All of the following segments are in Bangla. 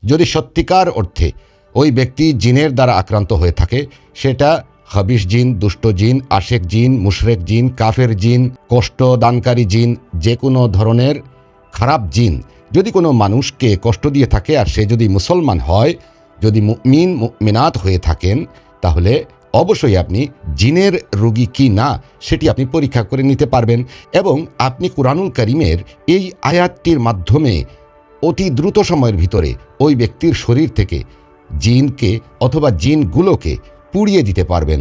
যদি সত্যিকার অর্থে ওই ব্যক্তি জিনের দ্বারা আক্রান্ত হয়ে থাকে, সেটা খবিশ জিন, দুষ্ট জিন, আশেক জিন, মুশরেক জিন, কাফের জিন, কষ্ট দানকারী জিন, যে কোনো ধরনের খারাপ জিন যদি কোনো মানুষকে কষ্ট দিয়ে থাকে আর সে যদি মুসলমান হয়, যদি মুমিন মুমিনাত হয়ে থাকেন, তাহলে অবশ্যই আপনি জিনের রোগী কি না সেটি আপনি পরীক্ষা করে নিতে পারবেন। এবং আপনি কুরআনুল কারীমের এই আয়াতটির মাধ্যমে অতি দ্রুত সময়ের ভিতরে ওই ব্যক্তির শরীর থেকে জিনকে অথবা জিনগুলোকে পুড়িয়ে দিতে পারবেন।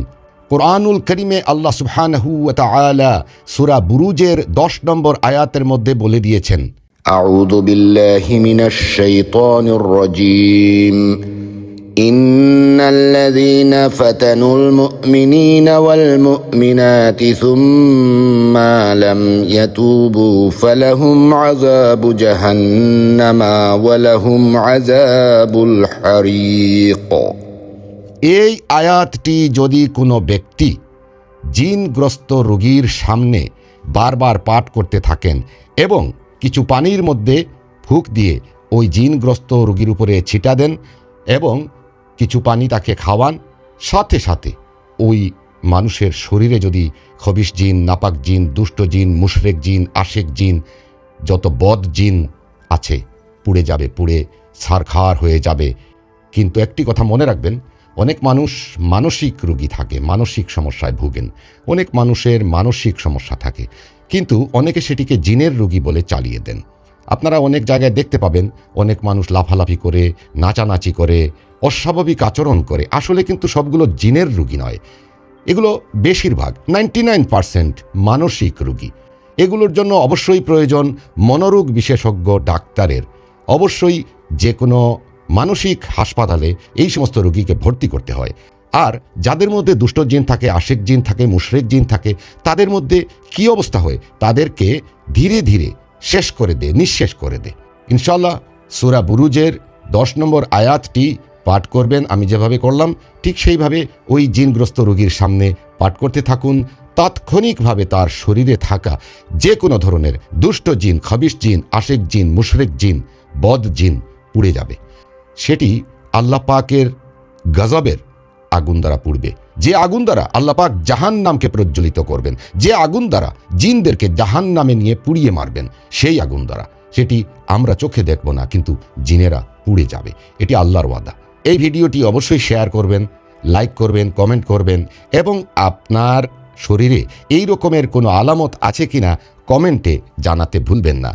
কুরআনুল কারীমে আল্লাহ সুবহানাহু ওয়া তাআলা সূরা বুরুজের 10 নম্বর আয়াতের মধ্যে বলে দিয়েছেন, আউযু বিল্লাহি মিনাশ শাইতানির রাজীম ইন্নাল্লাযীনা ফাতানুল মুমিনিনা ওয়াল মুমিনাতি সুম্মা লাম ইয়াতুবু ফালাহুম আযাবু জাহান্নামা ওয়া লাহুম আযাবুল হারিক। এই আয়াতটি যদি কোনো ব্যক্তি জিনগ্রস্ত রোগীর সামনে বারবার পাঠ করতে থাকেন এবং কিছু পানির মধ্যে ফুঁক দিয়ে ওই জিনগ্রস্ত রোগীর উপরে ছিটা দেন এবং কিছু পানি তাকে খাওয়ান, সাথে সাথে ওই মানুষের শরীরে যদি খবিশ জিন, নাপাক জিন, দুষ্ট জিন, মুশরেক জিন, আশেক জিন, যত বদ জিন আছে পুড়ে যাবে, পুড়ে ছারখার হয়ে যাবে। কিন্তু একটি কথা মনে রাখবেন, অনেক মানুষ মানসিক রোগী থাকে, মানসিক সমস্যায় ভুগেন, অনেক মানুষের মানসিক সমস্যা থাকে, কিন্তু অনেকে সেটিকে জিনের রোগী বলে চালিয়ে দেন। আপনারা অনেক জায়গায় দেখতে পাবেন অনেক মানুষ লাফালাফি করে, নাচানাচি করে, অস্বাভাবিক আচরণ করে, আসলে কিন্তু সবগুলো জিনের রোগী নয়। এগুলো বেশিরভাগ 99% মানসিক রোগী। এগুলোর জন্য অবশ্যই প্রয়োজন মনোরোগ বিশেষজ্ঞ ডাক্তারের। অবশ্যই যে কোনো মানসিক হাসপাতালে এই সমস্ত রোগীকে ভর্তি করতে হয়। আর যাদের মধ্যে দুষ্ট জিন থাকে, আশেক জিন থাকে, মুশরেক জিন থাকে, তাদের মধ্যে কী অবস্থা হয়, তাদেরকে ধীরে ধীরে শেষ করে দে, নিঃশেষ করে দে। ইনশাআল্লাহ সূরা বুরুজের 10 নম্বর আয়াতটি পাঠ করবেন, আমি যেভাবে করলাম ঠিক সেইভাবে ওই জিনগ্রস্ত রোগীর সামনে পাঠ করতে থাকুন। তাৎক্ষণিকভাবে তার শরীরে থাকা যে কোনো ধরনের দুষ্ট জিন, খবিশ জিন, আশেক জিন, মুশরেক জিন, বদ জিন পুড়ে যাবে। সেটি আল্লাহ পাকের গজবের আগুন দ্বারা পুড়বে, যে আগুন দ্বারা আল্লাহ পাক জাহান্নামকে প্রজ্বলিত করবেন, যে আগুন দ্বারা জিনদেরকে জাহান্নামে নিয়ে পুড়িয়ে মারবেন, সেই আগুন দ্বারা। সেটি আমরা চোখে দেখব না, কিন্তু জিনেরা পুড়ে যাবে। এটি আল্লাহর ওয়াদা। এই ভিডিওটি অবশ্যই শেয়ার করবেন, লাইক করবেন, কমেন্ট করবেন এবং আপনার শরীরে এই রকমের কোনো আলামত আছে কিনা কমেন্টে জানাতে ভুলবেন না।